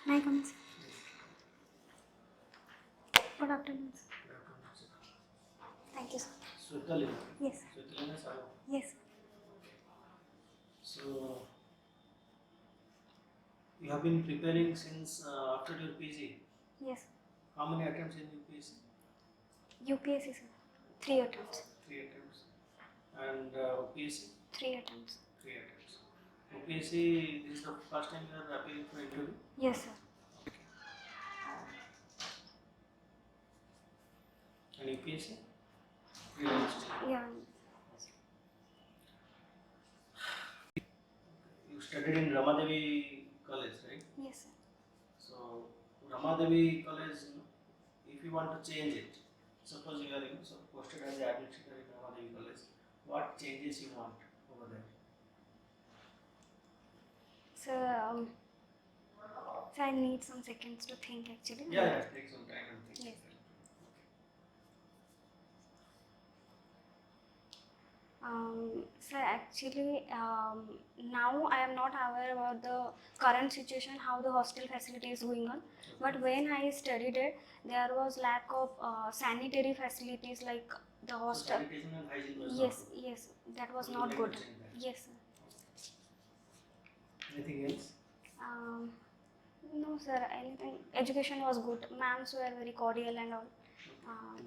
May I come in, sir? Good afternoon, sir. Good afternoon, sir. Thank you, sir. Shwetalina. Yes. Shwetalina Sahoo. Yes. So, you have been preparing since after your PG. Yes. How many attempts in UPSC? UPSC, sir. 3 attempts. 3 attempts. And OPSC? 3 attempts. 3 attempts. OPSC, this is the first time you are appearing for interview? Yes, sir. Okay. And UPSC? Prelims. Yeah. You studied in Ramadevi College, right? Yes, sir. So, Ramadevi College, if you want to change it, suppose you are so posted as an administrator in Ramadevi College, what changes you want over there? So, so I need some seconds to think actually. Yeah, take some time and think. Yes. So actually, now I am not aware about the current situation, how the hostel facility is going on. But when I studied it, there was lack of sanitary facilities like the So hostel. sanitation and hygiene was Yes, not good. yes, that was So you not like good. to change that. Yes, sir. Anything else? Um, no, sir. Anything. Education was good. Ma'ams were very cordial and all.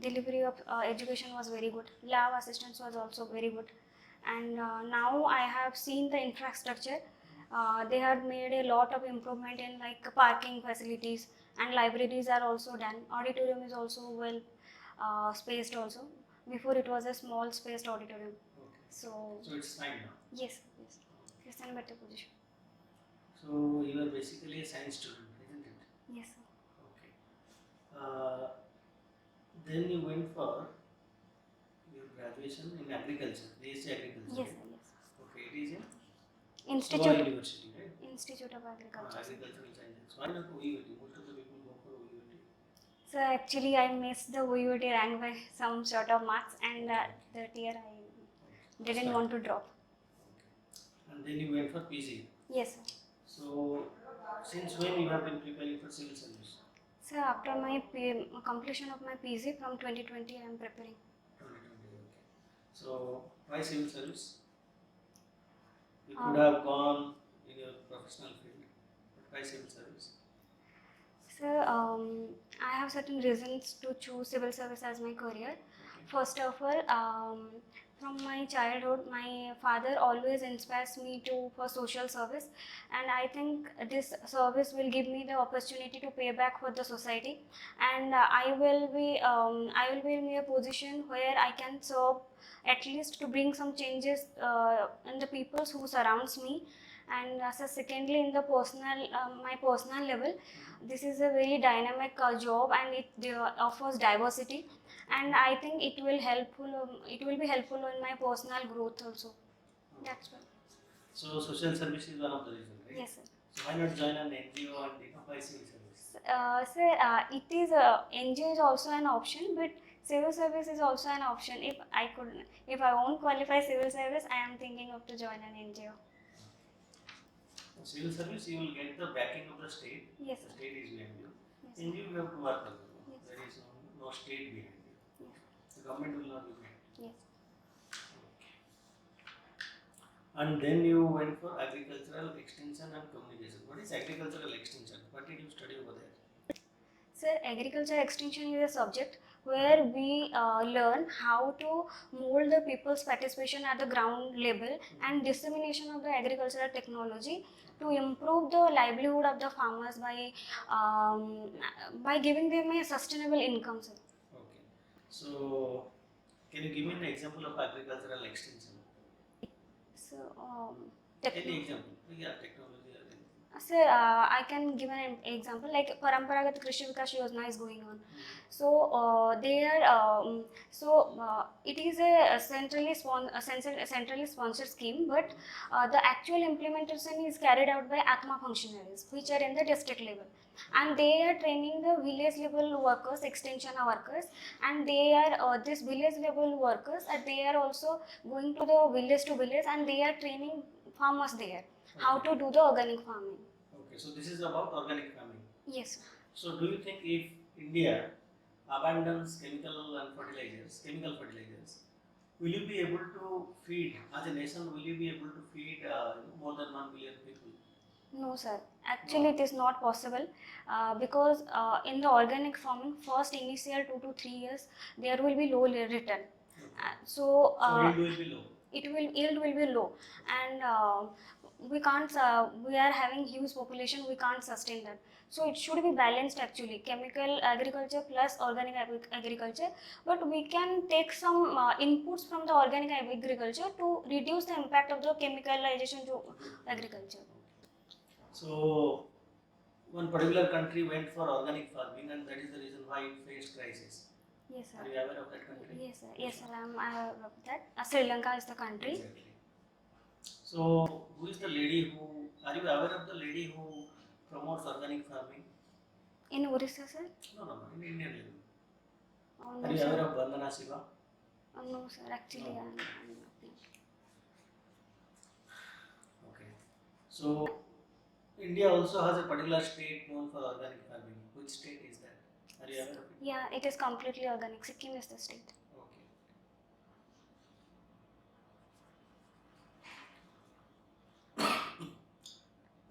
Delivery of education was very good. Lab assistance was also very good. And now I have seen the infrastructure. They have made a lot of improvement in like parking facilities, and libraries are also done. Auditorium is also well spaced also. Before it was a small spaced auditorium. Okay. So it's fine now. yes, yes, it's in a better position. So you are basically a science student, isn't it? Yes, sir. Okay. Then you went for your graduation in agriculture, BSc agriculture. Yes, right? sir. Yes. Okay, it is in Institute. University, right? Institute of Agriculture. Agricultural sciences. Why not OUT? Most of the people go for OUT. So actually I missed the OUT rank by some sort of marks, and that year I didn't want to drop. Okay. And then you went for PG. Yes, sir. So, since when you have been preparing for civil service? So after my completion of my PG from 2020, I am preparing. 2020, okay. So, why civil service? You could have gone in your professional field, but why civil service? So I have certain reasons to choose civil service as my career. Okay. First of all, from my childhood, my father always inspires me to for social service, and I think this service will give me the opportunity to pay back for the society, and I will be in a position where I can serve at least to bring some changes in the peoples who surrounds me. And so secondly, in the personal my personal level, this is a very dynamic job, and it offers diversity, and I think it will be helpful in my personal growth also. That's why. So, social service is one of the reasons, right? Yes, sir. So, why not join an NGO and apply civil service? Sir, it is NGO is also an option, but civil service is also an option. If I won't qualify civil service, I am thinking of to join an NGO. Civil service, you will get the backing of the state. Yes, the sir. state is behind you. Yes. NGO, you have to work alone. Yes. There is no state behind you. Yes. The government will not be behind you. Yes. And then you went for agricultural extension and communication. What is agricultural extension? What did you study over there? Sir, agriculture extension is a subject where we learn how to mold the people's participation at the ground level and dissemination of the agricultural technology to improve the livelihood of the farmers by giving them a sustainable income, sir. Okay. So, can you give me an example of agricultural extension? So, Any example? Yeah, technology or anything. Sir, I can give an example like Paramparagat Krishi Vikas Yojana is going on. So it is a centrally sponsored scheme, but the actual implementation is carried out by ATMA functionaries, which are in the district level, and they are training the village level workers, extension workers, and they are this village level workers, and they are also going to the village to village, and they are training farmers there how to do the organic farming. Okay, so this is about organic farming. Yes, sir. So do you think if India abandons chemical fertilizers, will you be able to feed, as a nation, will you be able to feed more than 1 billion people? No, sir. Actually, No. it is not possible because in the organic farming, first initial 2 to 3 years, there will be low return. Okay. So So yield will be low. yield will be low, and we can't. We are having huge population. We can't sustain that. So it should be balanced actually, chemical agriculture plus organic agriculture. But we can take some inputs from the organic agriculture to reduce the impact of the chemicalization to agriculture. So one particular country went for organic farming, and that is the reason why it faced crisis. Yes, sir. Are you aware of that country? Yes, sir. Yes, sir. I'm aware of that. Sri Lanka is the country. Exactly. So who is the lady who? Are you aware of the lady who promotes organic farming? In Orissa, sir? No, in Indian level. Oh, Are no, you sir. aware of Vandana Shiva? No, sir. Actually, No. I'm not. Okay. So India also has a particular state known for organic farming. Which state is that? Are you aware of it? Yeah, it is completely organic. Sikkim is the state. Okay.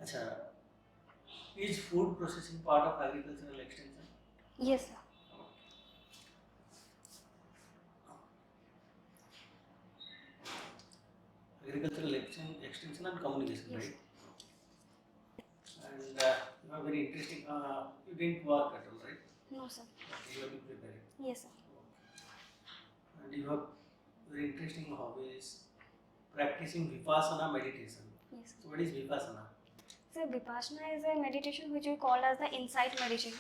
Acha, is food processing part of agricultural extension? Yes, sir. Agricultural extension and communication, Yes. right? And you are very interesting. You didn't work at all, right? No, sir. Okay, you have been preparing. Yes, sir. And you have very interesting hobbies. Practicing Vipassana meditation. Yes. So what is Vipassana? So Vipassana is a meditation which we call as the insight meditation,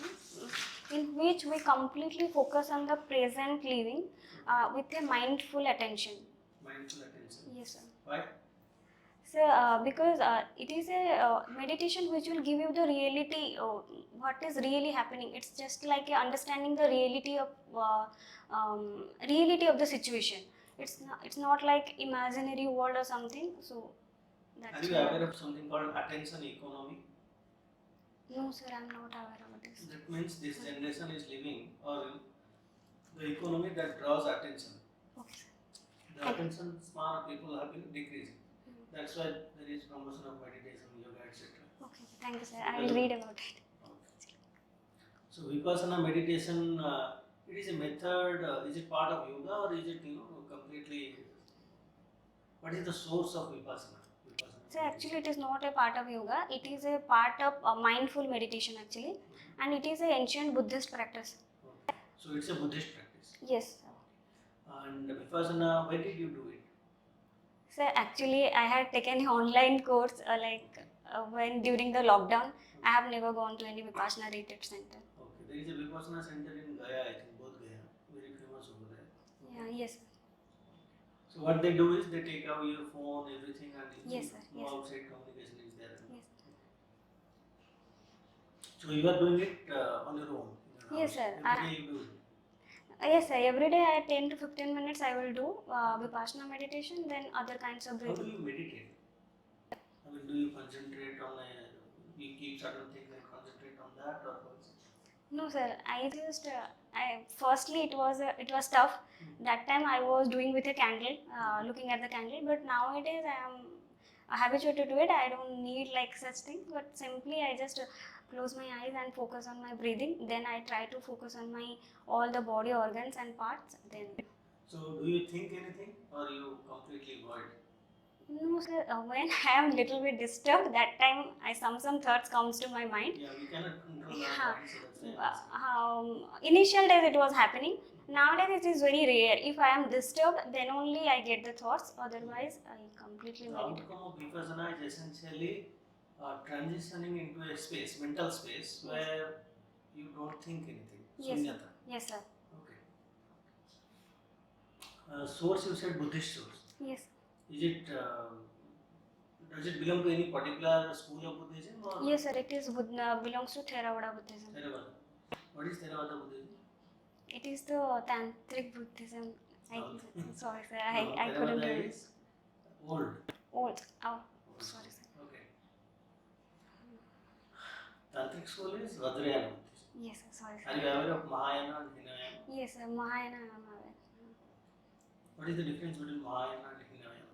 in which we completely focus on the present living with a mindful attention. Mindful attention. Yes, sir. Why? So, because it is a meditation which will give you the reality, what is really happening. It's just like understanding the reality of the situation. It's not like imaginary world or something. So, that's Are you why. aware of something called attention economy? No, sir, I'm not aware of this. That means this generation is living or the economy that draws attention. Okay, sir. The attention span of people have been decreasing. That's why there is promotion of meditation, yoga, etc. Okay, thank you, sir. I will read about it. Okay. So Vipassana meditation, it is a method. Is it part of yoga or is it completely? What is the source of Vipassana? So actually, it is not a part of yoga. It is a part of mindful meditation actually, and it is an ancient Buddhist practice. Okay. So it's a Buddhist practice. Yes. And Vipassana, when did you do it? So actually, I had taken an online course when during the lockdown. I have never gone to any Vipassana retreat center. Okay, there is a Vipassana center in Gaya, I think, both Gaya, very famous over there. Yeah, yes. So what they do is they take out your phone, everything, and Yes, sir. no Yes. outside communication is there. Yes. So you are doing it on your own. In your Yes, house. sir. Every day you do it. Yes, sir. Every day at 10 to 15 minutes I will do Vipassana meditation, then other kinds of How breathing. do you meditate? I mean, do you concentrate on you keep certain things and concentrate on that, or what? No, sir. I just firstly it was tough. That time I was doing with a candle, looking at the candle. But nowadays I am habituated to it. I don't need like such things. But simply I just close my eyes and focus on my breathing. Then I try to focus on my all the body organs and parts. Then. So do you think anything, or you completely void? No, sir. When I am little bit disturbed, that time some thoughts comes to my mind. Yeah, we cannot control our Yeah. mind, so that's why I'm asking. Initial days it was happening. Nowadays it is very rare. If I am disturbed, then only I get the thoughts. Otherwise, I completely The meditate. outcome of Vipassana is essentially transitioning into a space, mental space, where you don't think anything. Yes. Sunyata. Yes, sir. Okay. Source, you said Buddhist source. Yes. Is it? Does it belong to any particular school of Buddhism? Or Yes, sir. It is belongs to Theravada Buddhism. Theravada. What is Theravada Buddhism? It is the Tantric Buddhism. Sorry, sir. I couldn't Theravada remember. is old. Old. Oh, sorry, sir. Okay. Tantric school is Vajrayana. Yes, sir. Sorry, Are you sir. aware of Mahayana and Hinayana? Yes, sir. Mahayana, I am aware. What is the difference between Mahayana and Hinayana?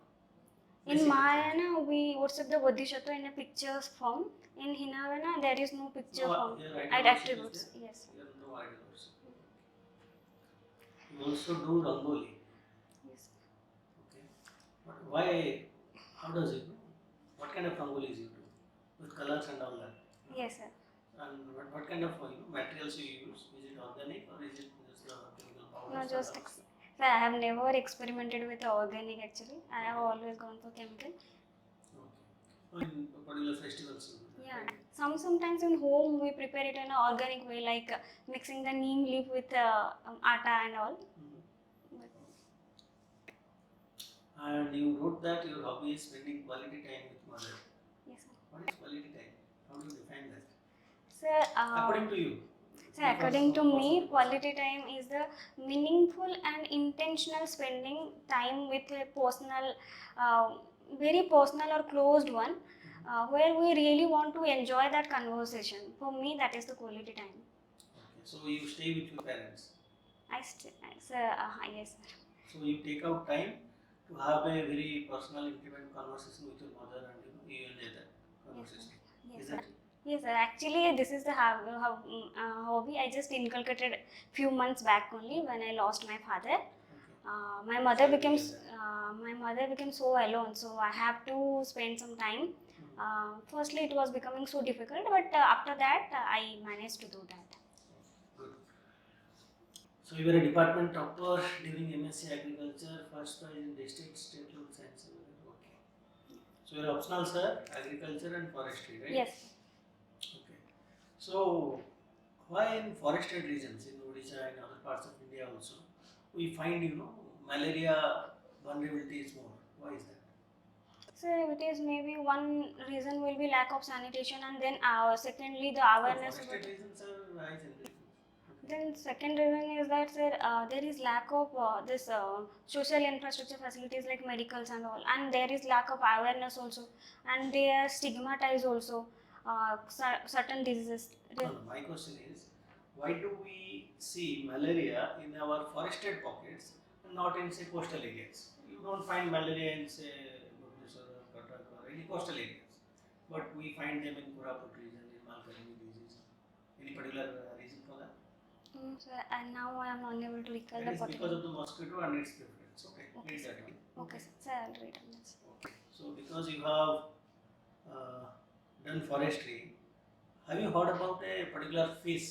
In Basic Mahayana, we worship the Bodhisattva in a pictures form. In Hinayana, there is no picture difference. form. Here And idol worship is attributes. there? Yes. Here no idol worship. You also do Rangoli. Yes. Okay. But why? How does it? What kind of Rangolis you do? With colors and all that? Yes, sir. And what kind of materials you use? Is it organic or is it just the chemical powders? No, and just all? sir, I have never experimented with organic actually. I have always gone for chemical. Okay. In particular festivals. Yeah. Sometimes in home we prepare it in an organic way, like mixing the neem leaf with atta and all. And you wrote that your hobby is spending quality time with mother. Yes, sir. What is quality time? How do you define that? Sir, According to you. sir, according to me, quality time is the meaningful and intentional spending time with a personal, very personal or closed one, where we really want to enjoy that conversation. For me, that is the quality time. Okay. So you stay with your parents. Sir, yes, sir. So you take out time to have a very personal, intimate conversation with your mother, and you enjoy that conversation. Yes, Isn't sir. it? Yes, sir. Actually, this is the hobby I just inculcated few months back only when I lost my father. Okay. My mother Sorry to became hear that. my mother became so alone, so I have to spend some time. Firstly, it was becoming so difficult, but after that, I managed to do that. Good. So you were a department topper during MSc Agriculture, first prize in district, state level science. Okay. So you're optional, sir, agriculture and forestry, right? Yes. Okay. So why in forested regions in Odisha and other parts of India also we find malaria vulnerability is more? Why is that? So it is maybe one reason will be lack of sanitation, and then secondly the awareness about. Forested regions are high generation. Then second reason is that sir, there is lack of this social infrastructure facilities like medicals and all, and there is lack of awareness also, and they are stigmatized also certain diseases. No, my question is, why do we see malaria in our forested pockets and not in say coastal areas? You don't find malaria in say Bhubaneswar or Cuttack or any coastal areas, but we find them in Koraput region, in Malkarni disease. Any particular reason for that? So, and now I am unable to recall That the is because of the mosquito and its preference. Okay, Okay, read sir. that one. Okay, sir, I'll read on this. Okay. So because you have done forestry, have you heard about a particular fish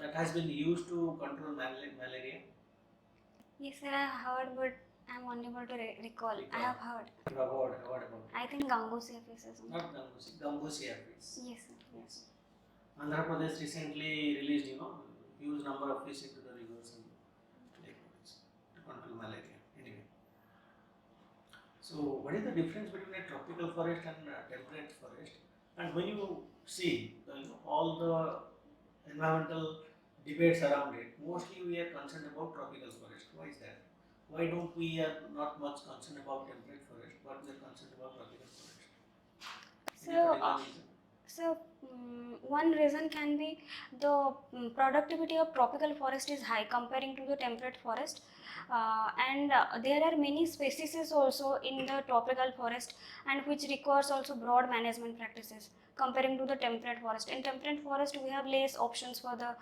that has been used to control malaria? Yes, sir, I have heard, but I am unable to recall. I have heard. You have heard about it. I think Gangosia fish or something. Not Gambusia, Gambusia fish. Yes, sir. Yes. Andhra Pradesh recently released, huge number of fish into the rivers and lakes to control malaria. Anyway, so what is the difference between a tropical forest and a temperate forest? And when you see all the environmental debates around it, mostly we are concerned about tropical forest. Why is that? Why don't we are not much concerned about temperate forest, but we are concerned about tropical forest? So, one reason can be the productivity of tropical forest is high comparing to the temperate forest, and there are many species also in the tropical forest, and which requires also broad management practices comparing to the temperate forest. In temperate forest, we have less options for the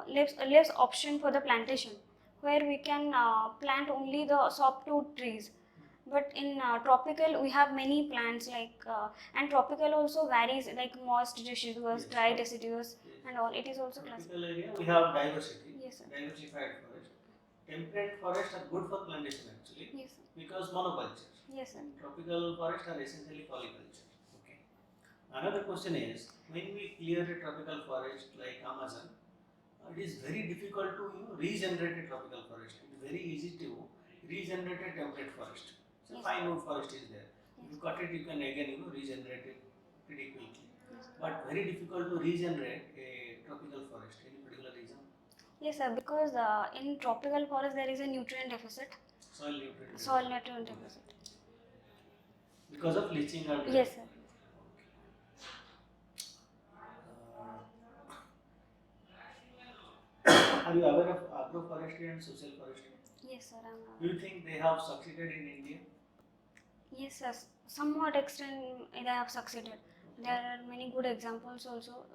less option for the plantation, where we can plant only the softwood trees. But in tropical we have many plants like and tropical also varies like moist deciduous, dry deciduous, and all. It is also tropical area we have diversity. Yes, sir. Diversified forest. Temperate forests are good for plantation actually. Yes, sir. Because monoculture. Yes, sir. Tropical forests are essentially polyculture. Okay. Another question is, when we clear a tropical forest like Amazon, it is very difficult to regenerate a tropical forest. It is very easy to regenerate a temperate forest. So fine wood forest is there. If you cut it, you can again regenerate it pretty quickly. But very difficult to regenerate a tropical forest. Any particular reason? Yes, sir. Because in tropical forest there is a nutrient deficit. Soil nutrient deficit. Because of leaching and. Yes, sir. Are you aware of agroforestry and social forestry? Yes, sir. I'm Do you think they have succeeded in India? Yes, sir. Somewhat extent they have succeeded. There are many good examples also.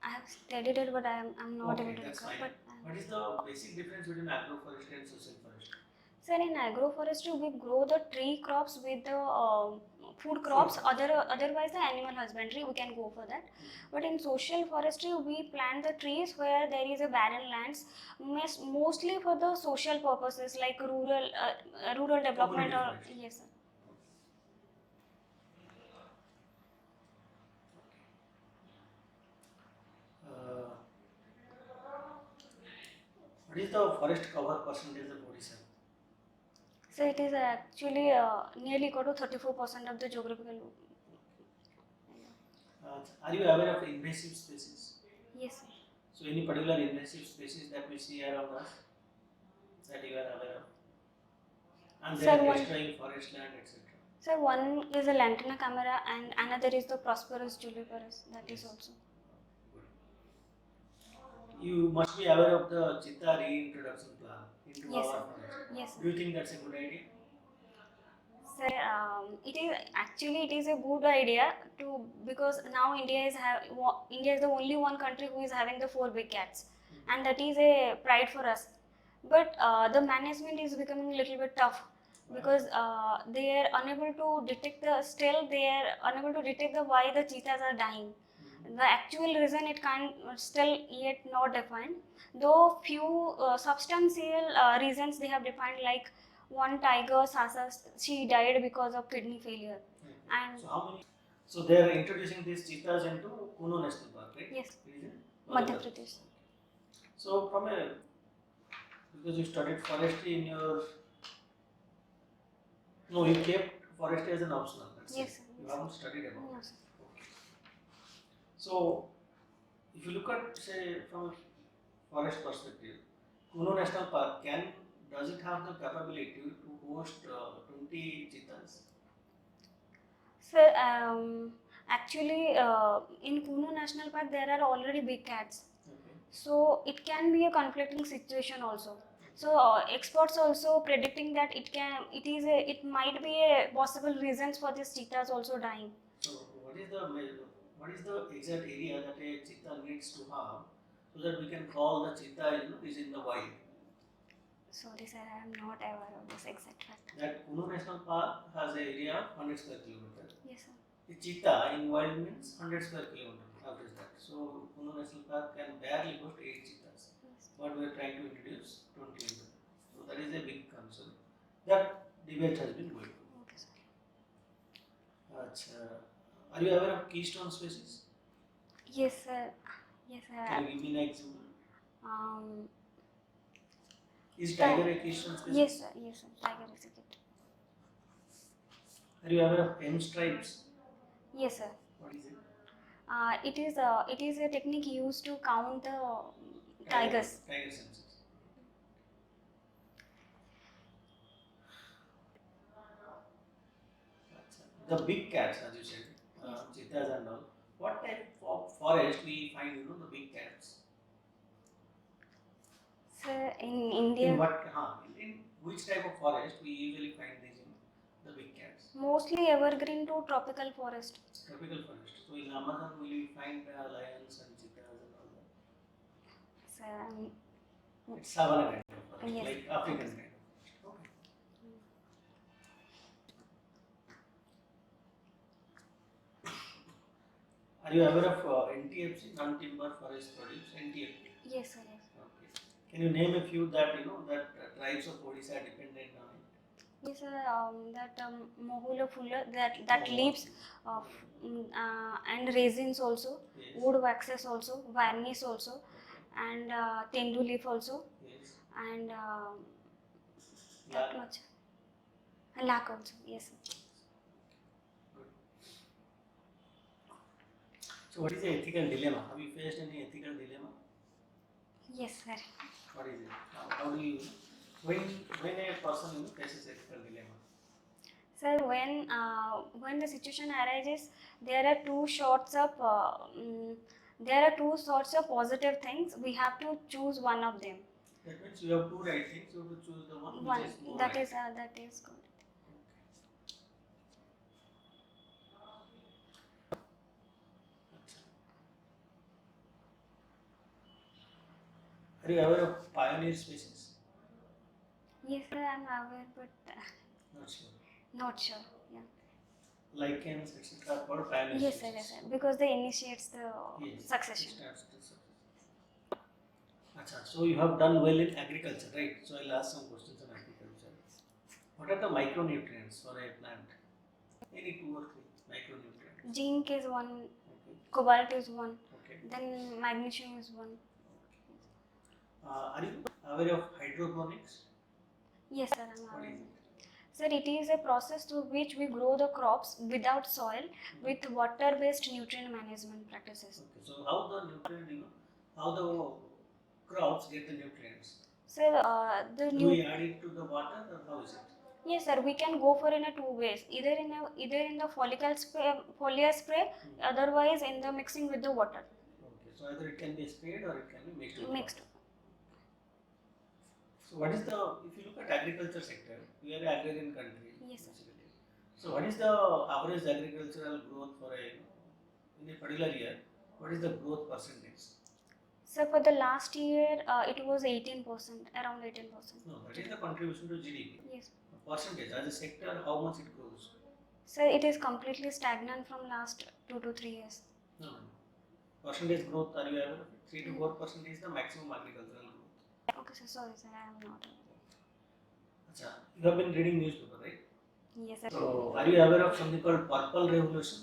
I have studied it, but I'm not able to That's recall. fine. What is the basic difference between agroforestry and social forestry? Sir, in agroforestry, we grow the tree crops with the food crops. Otherwise, the animal husbandry, we can go for that. But in social forestry, we plant the trees where there is a barren lands, mostly for the social purposes like rural development Community or forestry. yes, sir. Uh, what is the forest cover percentage of Odisha? So it is actually nearly equal to 34% of the geographical. Are you aware of invasive species? Yes, sir. So any particular invasive species that we see around us that you are aware of? And they Sir, are one. destroying forest land, etc. So one is a lantana camera and another is the prosperous juniperus. That is also. Good. You must be aware of the cheetah reintroduction plan into Yes, our sir. forest. Yes, sir. Do you think that's a good idea? Sir, it is a good idea to because now India is the only one country who is having the four big cats, and that is a pride for us. But the management is becoming a little bit tough because they are unable to detect the why the cheetahs are dying. The actual reason it can't still yet not defined. Though few substantial reasons they have defined, like one tiger, Sasa, she died because of kidney failure. And so how many? So they are introducing these cheetahs into Kuno National Park, right? yes, It is in Madhya Pradesh. So from a because you studied forestry in your no, you kept forestry as an optional. That's Yes, it. sir. You Yes, haven't studied about no, it. sir. Okay. So if you look at say from a forest perspective, Kuno National Park does it have the capability to host 20 cheetahs? Sir, actually, in Kuno National Park, there are already big cats. Okay. So it can be a conflicting situation also. So experts also predicting that it might be a possible reasons for these cheetahs also dying. So what is the exact area that a cheetah needs to have so that we can call the cheetah is in the wild? Sorry, sir, I am not aware of this exact fact. That Kuno National Park has an area of 100 square kilometer. Yes, sir. The cheetah in wild means 100 square kilometer, average that. So Kuno National Park can barely host 8 cheetahs, Yes. but we are trying to introduce 20 into that. So that is a big concern. That debate has been going on. Okay, sir. Are you aware of keystone species? Yes, sir. Yes, sir. Can you give me an example? Um, Is tiger a keystone species? yes, sir. Yes, sir. Tiger is a kid. Are you aware of M stripes? Yes, sir. What is it? It is a technique used to count the tigers. Tiger census. The big cats, as you said, cheetahs and all. What type of forest we find, the big cats? Sir, in India, In which type of forest we usually find these, the big cats? mostly evergreen to tropical forest. Tropical forest. So in Amazon, will we find lions and cheetahs and all that? Sir, It's savanna kind of forest, yes. like African kind of forest. Okay. Are you aware of NTFC, non-timber forest produce, NTFP? Yes, sir. Yes. Okay. Can you name a few that that tribes of Odisha are dependent on it? Yes, sir. That Mohula Fuller that leaves and resins also, Yes. wood waxes also, varnish also, Okay. and tendu leaf also, Yes. and Lac. that much. And lac also. Yes, sir. Good. So what is the ethical dilemma? Have you faced any ethical dilemma? Yes, sir. What is it? How do you when a person faces ethical dilemma? Sir, when the situation arises, there are two sorts of There are two sorts of positive things. We have to choose one of them. That means you have two right things. You have to choose the one One which is more that right. is good. Are you aware of pioneer species? Yes, sir, I'm aware, but Not sure. not sure. Yeah. Lichens, etc. are called pioneer Yes, sir, species. yes, sir. Because they initiates the Yes, succession. it starts the succession. Acha, so you have done well in agriculture, right? So I'll ask some questions on agriculture. What are the micronutrients for a plant? Any two or three micronutrients. Zinc is one, Okay. cobalt is one, Okay. then magnesium is one. Are you aware of hydroponics? Yes, sir, I'm What aware. is it? Sir, it is a process through which we grow the crops without soil with water-based nutrient management practices. Okay, so how the nutrient, how the crops get the nutrients? Sir, Do we add it to the water or how is it? yes, sir, we can go for in a two ways. Either in the foliar spray, otherwise in the mixing with the water. Okay, so either it can be sprayed or it can be mixed with Mixed. water. So what is the, if you look at agriculture sector, we are an agrarian country. Yes, sir. Basically. So what is the average agricultural growth for in a particular year? What is the growth percentage? So for the last year, it was 18%, around 18%. No, that is the contribution to GDP. Yes. Percentage as a sector, how much it grows? So it is completely stagnant from last 2 to 3 years. No, no. Percentage growth, are you aware of it? 3 to 4% is the maximum agricultural growth. Okay, sir, sorry, sir, I am not. Achha, you have been reading newspaper, right? Yes, sir. So, are you aware of something called purple revolution?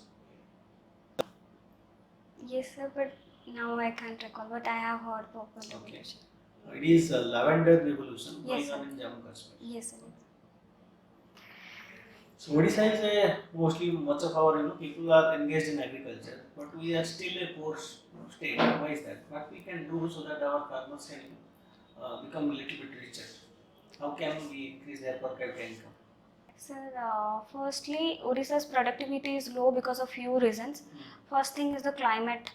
Yes, sir, but now I can't recall, but I have heard purple revolution. It is a lavender revolution Yes, going on sir. in Jammu Kashmir. Yes, sir. So Odisha is a mostly much of our people are engaged in agriculture, but we are still a poor state. Why is that? What we can do so that our farmers can become a little bit richer? How can we increase their per capita income? Sir, firstly, Odisha's productivity is low because of few reasons. First thing is the climate,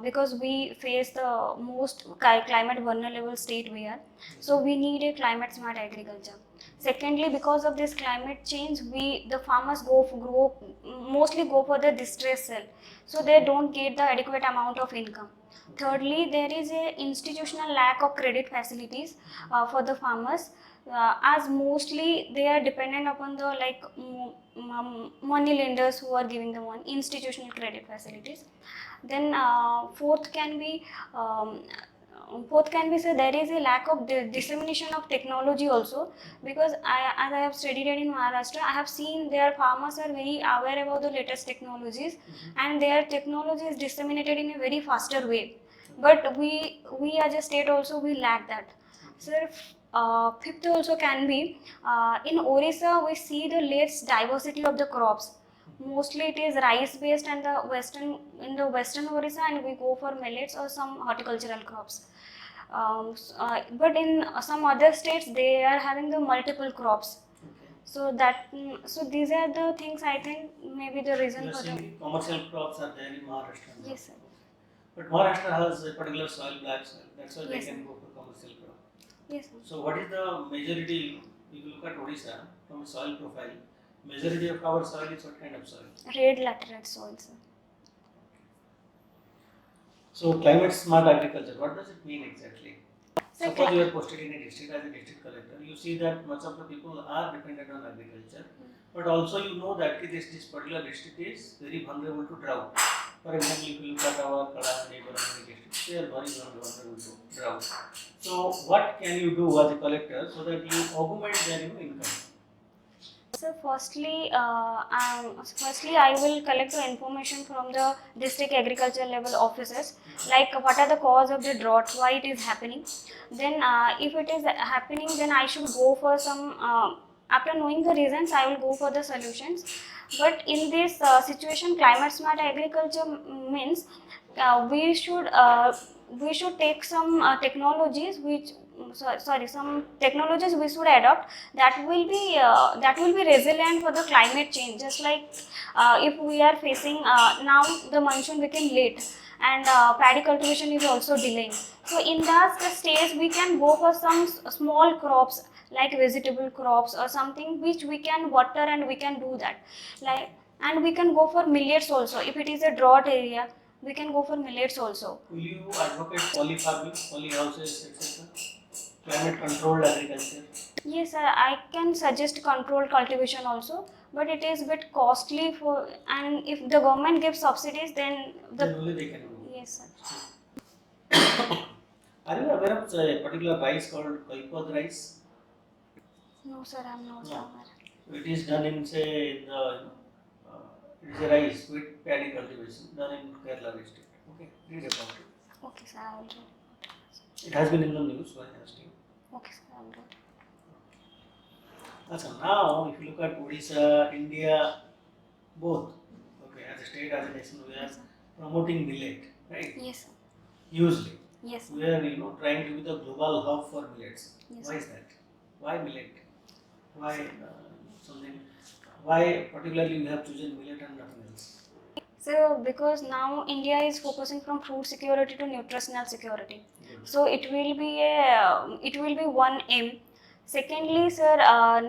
because we face the most climate vulnerable state we are. So we need a climate smart agriculture. Secondly, because of this climate change, the farmers mostly go for the distress sale, so they don't get the adequate amount of income. Thirdly, there is a institutional lack of credit facilities for the farmers, as mostly they are dependent upon the money lenders who are giving them one institutional credit facilities. Then um, fourth can be said there is a lack of dissemination of technology also, because as I have studied it in Maharashtra, I have seen their farmers are very aware about the latest technologies, and their technology is disseminated in a very faster way. But we as a state also we lack that. Sir, fifth also can be in Orissa we see the less diversity of the crops. Mostly it is rice based and the western Orissa, and we go for millets or some horticultural crops. But in some other states they are having the multiple crops. So these are the things I think maybe the reason You are for the saying commercial crops are there in Maharashtra. yes, sir. But Maharashtra has a particular soil, black soil. That's why they Yes, can sir. go for commercial crop. Yes, sir. So what is the majority, if you look at Odisha from a soil profile, majority of our soil is what kind of soil? Red laterite soil, sir. So climate smart agriculture, what does it mean exactly? Sir, Suppose you are posted in a district as a district collector, you see that much of the people are dependent on agriculture, but also you know that this particular district is very vulnerable to drought. For example, if you look at our Kada neighboring districts, they are very vulnerable to drought. So what can you do as a collector so that you augment their income? So firstly, I will collect the information from the district agriculture level officers, like what are the cause of the drought, why it is happening. Then, if it is happening, then I should go for some. After knowing the reasons, I will go for the solutions. But in this situation, climate smart agriculture means we should take some technologies which some technologies we should adopt that will be resilient for the climate change. Just like if we are facing now the monsoon became late and paddy cultivation is also delaying. So in that stage we can go for some small crops like vegetable crops or something which we can water, and we can do that. Like, and we can go for millets also. If it is a drought area, we can go for millets also. Will you advocate poly farming, poly houses, etc.? Climate controlled agriculture? Yes, I can suggest controlled cultivation also, but it is a bit costly for, and if the government gives subsidies, then Then only they can do. yes, sir. Are you aware of a particular rice called Kalpad rice? No, sir, I'm not No. aware. It is done in, say, in the, it is a rice with paddy cultivation done in Kerala district. Okay, read about it. Okay, sir, I will do. It has been in the news, so I asked you. Okay, sir, I will do. So now, if you look at Odisha, India, both, okay, as a state, as a nation, we are Yes, sir. promoting millet, right? Yes, sir. Hugely. Yes, sir. We are, trying to be the global hub for millets. Yes, Why sir. is that? Why millet? Why something? Why particularly we have chosen millet and nothing else? So, because now India is focusing from food security to nutritional security, Good. so it will be one aim. Secondly, sir,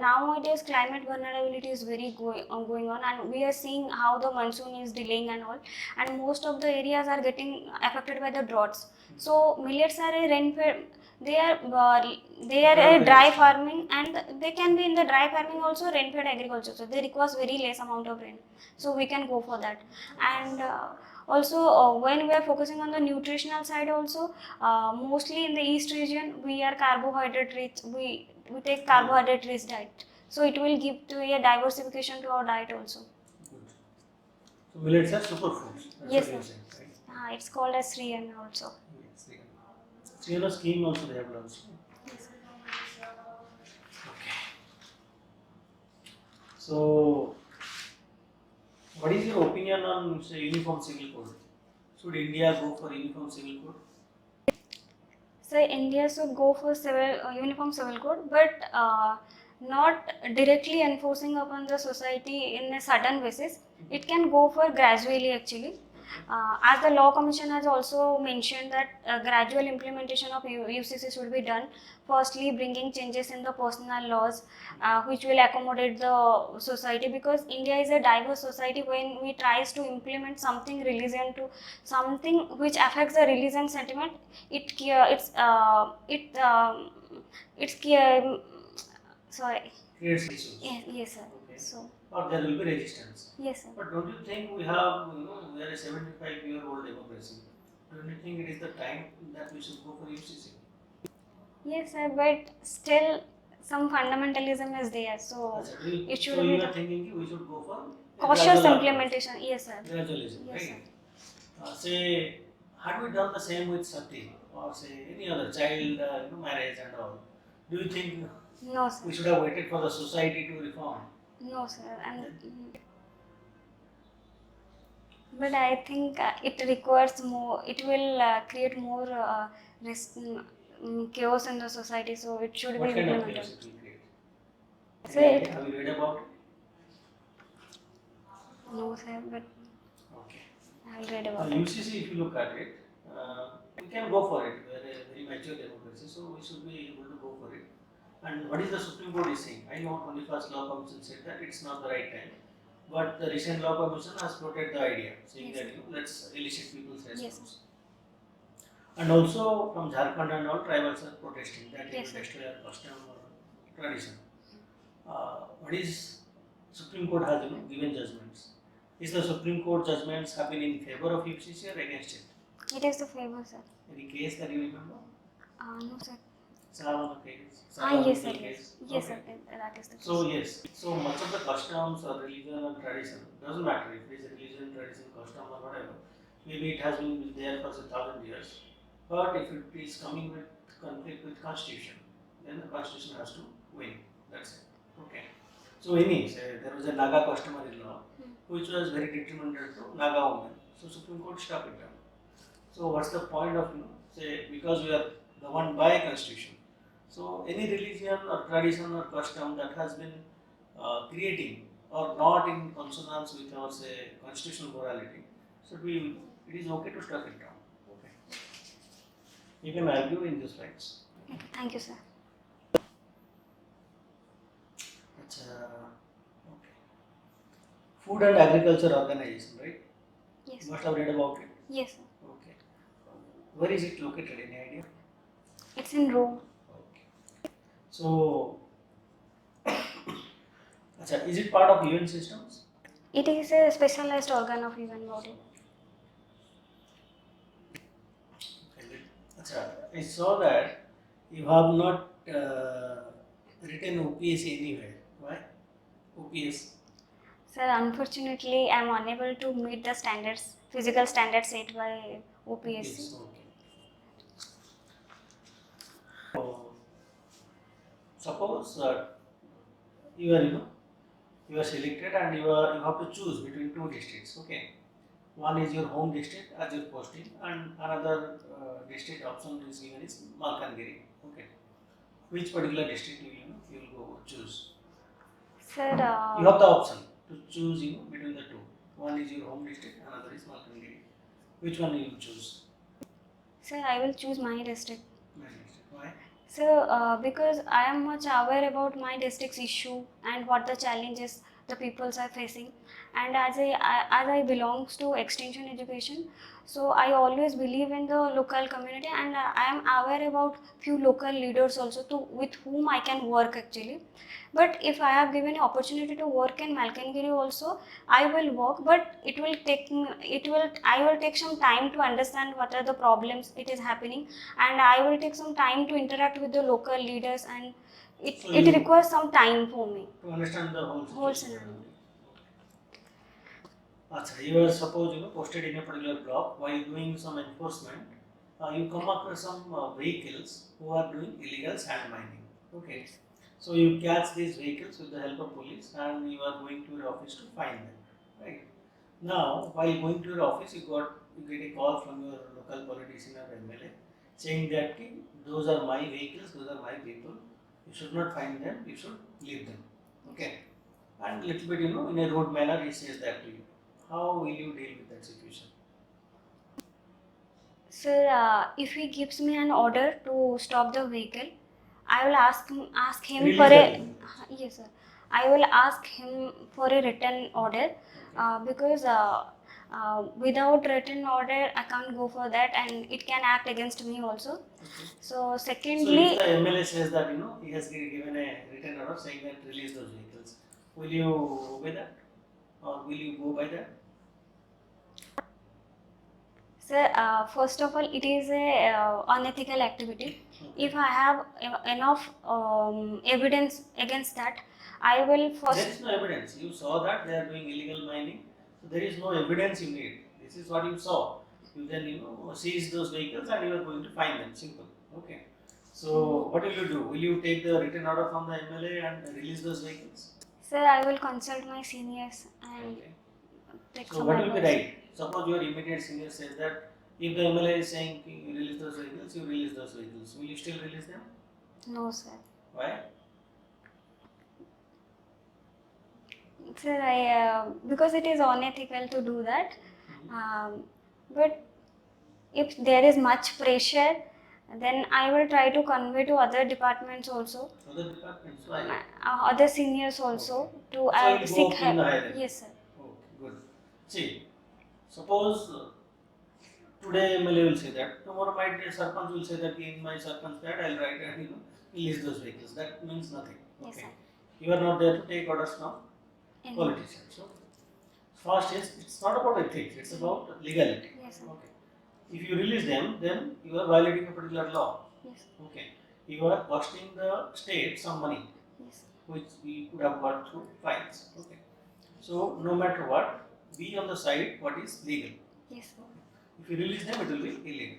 nowadays climate vulnerability is going on, and we are seeing how the monsoon is delaying and all, and most of the areas are getting affected by the droughts. So millets are a they are a dry farming, and they can be in the dry farming also rain-fed agriculture. So they requires very less amount of rain, so we can go for that. And also when we are focusing on the nutritional side also, mostly in the east region we are carbohydrate rich, we take carbohydrate rich diet, so it will give to a diversification to our diet also. Good. So millets are superfoods. That's Yes, what you're sir. saying, right? It's called as Sriyan also. Yes. Sriana scheme also they have launched. Yes, sir. Okay. So, what is your opinion on say uniform civil code? Should India go for uniform civil code? So India should go for uniform civil code, but not directly enforcing upon the society in a sudden basis. It can go for gradually actually. As the law commission has also mentioned that gradual implementation of UCC should be done. Firstly, bringing changes in the personal laws, which will accommodate the society, because India is a diverse society. When we tries to implement something religion to something which affects the religion sentiment, it it's sorry. Creates issues. Yes, sir. Okay. So Or there will be resistance. yes, sir. But don't you think we have, we are a 75-year-old democracy? Don't you think it is the time that we should go for UCC? Yes, sir. But still, some fundamentalism is there. So it should so be you are thinking we should go for a cautious gradual implementation. Yes, sir. gradualism, Yes, right? sir. Say, had we done the same with sati or say any other child marriage and all, do you think No, sir. we should have waited for the society to reform? No, sir. But I think it requires more. It will create more chaos in the society. So it should What be kind of implemented. chaos it will create? So Any it, idea? Have you read about it? no, sir. But Okay. I'll read about it. UCC, if you look at it, we can go for it. We are a very mature democracy, so we should be able to go for it. And what is the Supreme Court is saying? I know 21st Law Commission said that it's not the right time, but the recent Law Commission has floated the idea, saying Yes, that sir. let's elicit people's response. Yes. And also from Jharkhand and all tribals are protesting that Yes, it sir. will destroy our custom or tradition. What is Supreme Court has given judgments? Is the Supreme Court judgments have been in favor of UCC or against it? It is the favor, sir. Any case that you remember? No, sir. Savana case. Yes, sir. Case. Yes. Yes, Okay. sir. That is the case. So yes, so much of the customs or religion or tradition doesn't matter if it is a religion, tradition, custom or whatever. Maybe it has been there for 1,000 years, but if it is coming with conflict with constitution, then the constitution has to win. That's it. Okay. So say there was a Naga customer in law which was very detrimental to Naga women. So Supreme Court struck it down. So what's the point of say because we are governed by constitution. So any religion or tradition or custom that has been creating or not in consonance with our say constitutional morality, so it is okay to struck it down. Okay. You can argue in these rights. Thank you, sir. Okay. Food and Agriculture Organization, right? Yes. You must have read about it. Yes, sir. Okay. Where is it located? Any idea? It's in Rome. Okay. So, is it part of UN systems? It is a specialized organ of human body. I saw that you have not written OPS anywhere. Why? OPS. Sir, unfortunately, I am unable to meet the standards, physical standards set by OPSC. Yes, okay. So, suppose you are you are selected and you have to choose between two districts. Okay. One is your home district as your posting, and another district option is given is Malkangiri. Okay. Which particular district you will go choose? Sir, You have the option to choose between the two. One is your home district, another is Malkangiri. Which one you will choose? Sir, I will choose my district. My district. Why? So, because I am much aware about my district's issue and what the challenges the peoples are facing, and as I belongs to extension education, so I always believe in the local community, and I am aware about few local leaders also with whom I can work actually. But if I have given an opportunity to work in Malkangiri also, I will work, but I will take some time to understand what are the problems it is happening, and I will take some time to interact with the local leaders, and it requires some time for me to understand the whole scenario. You are suppose posted in a particular block while doing some enforcement. You come across some vehicles who are doing illegal sand mining. Okay. So you catch these vehicles with the help of police, and you are going to your office to find them. Right. Now, while going to your office, you get a call from your local politician or MLA saying that those are my vehicles, those are my people. You should not find them. You should leave them. Okay. And little bit in a rude manner he says that to you. How will you deal with that situation? Sir, if he gives me an order to stop the vehicle, I will ask him Release for the a vehicle. yes, sir. I will ask him for a written order because without written order I can't go for that, and it can act against me also. Okay. So So secondly, if the MLA says that he has given a written order saying that release those vehicles, will you obey that, or will you go by that? sir, first of all, it is a unethical activity. Okay. If I have enough evidence against that, I will first. There is no evidence. You saw that they are doing illegal mining, so there is no evidence you need. This is what you saw. You then seize those vehicles and you are going to find them. Simple. Okay. So what will you do? Will you take the written order from the MLA and release those vehicles? Sir, I will consult my seniors and take So some what will be advice. right? Suppose your immediate senior says that if the MLA is saying you release those vehicles, you release those vehicles. Will you still release them? No, sir. Why? Sir, because it is unethical to do that. But if there is much pressure, then I will try to convey to other departments also. Other departments, why? Other seniors also to So you will seek go up in the help. hierarchy. Yes, sir. Okay, good. See, suppose today MLA will say that, tomorrow my Sarpanch will say that in my Sarpanch pad I will write and release those vehicles. That means nothing. Yes, Okay. sir. You are not there to take orders from politicians. So first is it's not about ethics, it's about legality. Yes, sir. Okay. If you release them, then you are violating a particular law. Yes. Okay. You are costing the state some money. Yes. Which we could have got through fines. Okay. So no matter what, be on the side what is legal. Yes, sir. If you release them, it will be illegal.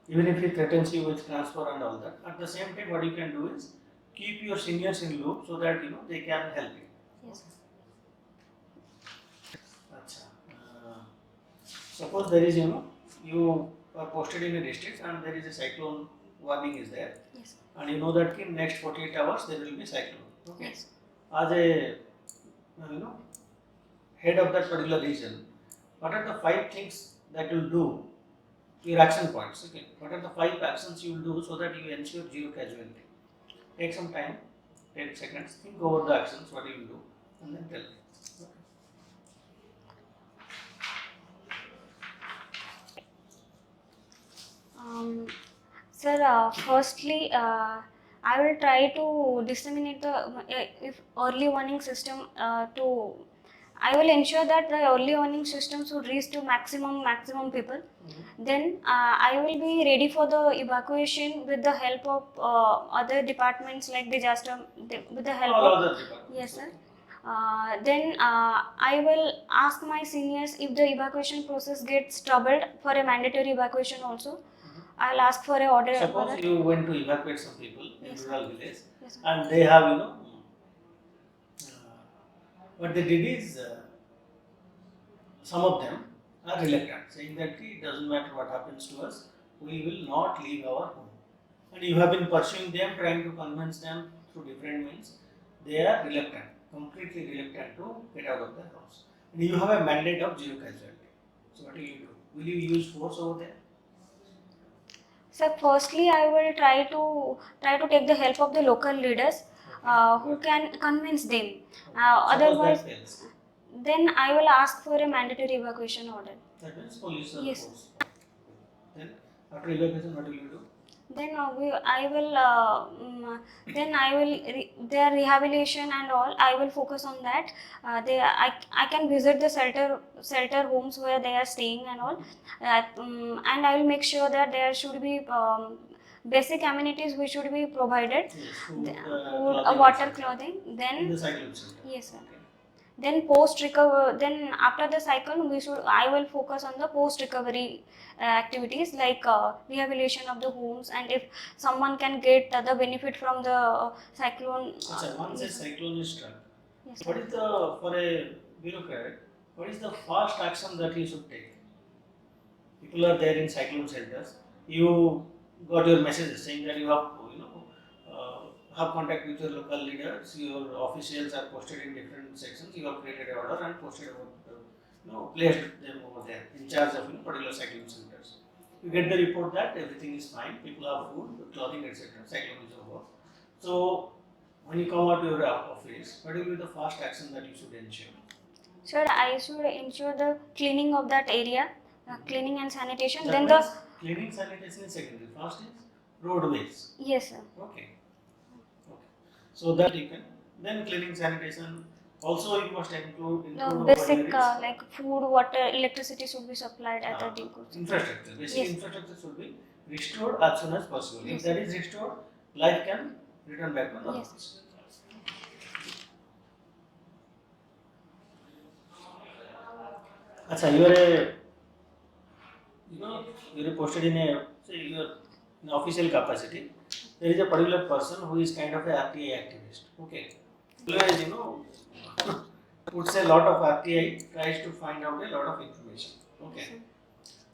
Even if he threatens you with transfer and all that. At the same time, what you can do is keep your seniors in loop so that they can help you. Yes. Acha. Suppose there is you are posted in a district and there is a cyclone warning is there. Yes. And you know that in next 48 hours there will be cyclone. Okay. Yes. As a head of that particular region, what are the 5 things that you will do? Your action points. Okay. What are the 5 actions you will do so that you ensure zero casualty? Take some time, 10 seconds, think over the actions, what you will do, and then tell me. Okay. Sir, firstly, I will try to disseminate the if early warning system to. I will ensure that the early warning system should reach to maximum people. Then I will be ready for the evacuation with the help of other departments like disaster. With the help All of other departments. yes, sir. Then I will ask my seniors if the evacuation process gets troubled for a mandatory evacuation also. I'll ask for a order. Suppose you went to evacuate some people in Yes, rural village, yes, and they have what they did is some of them are reluctant, saying that it doesn't matter what happens to us, we will not leave our home. And you have been pursuing them, trying to convince them through different means. They are reluctant, completely reluctant to get out of their house. And you have a mandate of zero casualty. So what will you do? Will you use force over there? So firstly, I will try to take the help of the local leaders who can convince them. Otherwise, then I will ask for a mandatory evacuation order. That means police Yes. force. Then after evacuation, what will you do? Then I will their rehabilitation and all. I will focus on that. I can visit the shelter homes where they are staying and all, and I will make sure that there should be basic amenities which should be provided. Yes, food, Food, water, clothing. Then in the cyclone center. yes, sir. Okay. Then post recover. Then after the cycle, I will focus on the post recovery activities like rehabilitation of the homes, and if someone can get the benefit from the cyclone. Once a cyclone is struck, Yes, what is the for a bureaucrat? What is the first action that you should take? People are there in cyclone shelters. You got your messages saying that you have have contact with your local leaders. Your officials are posted in different sections. You have created an order and posted placed them over there in charge of particular cyclone centers. You get the report that everything is fine. People have food, clothing, etc. Cyclone is over. So when you come out to your office, what will be the first action that you should ensure? Sir, I should ensure the cleaning of that area, cleaning and sanitation. That then means the cleaning sanitation is secondary. First is roadways. yes, sir. Okay. So that you can then cleaning sanitation. Also, you must include The basic like food, water, electricity should be supplied at the due course. Infrastructure. Basic Yes. infrastructure should be restored as soon as possible. If Yes. that is restored, life can return back to normal. Yes. Acha, you are you are posted in a say you are in official capacity. There is a particular person who is kind of a RTI activist. Okay. Always, puts a lot of RTI, tries to find out a lot of information. Okay.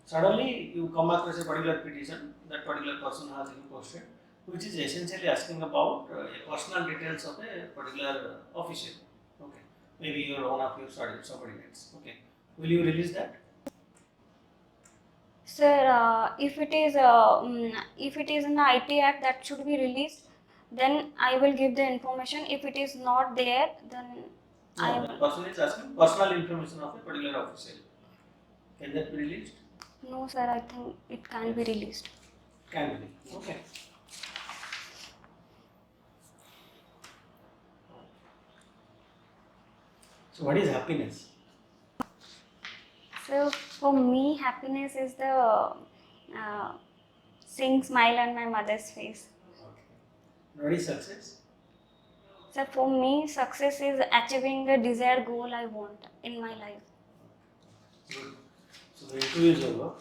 Suddenly, you come across a particular petition that particular person has posted, which is essentially asking about personal details of a particular official. Okay. Maybe your one of your subordinates. Okay. Will you release that? Sir, if it is in the IT Act that should be released, then I will give the information. If it is not there, then No, the person is asking personal information of a particular official. Can that be released? No, sir. I think it can't be released. Can be. Okay. So, what is happiness? So for me, happiness is the seeing smile on my mother's face. Okay. What is success? So for me, success is achieving the desired goal I want in my life. Good. So the interview is over.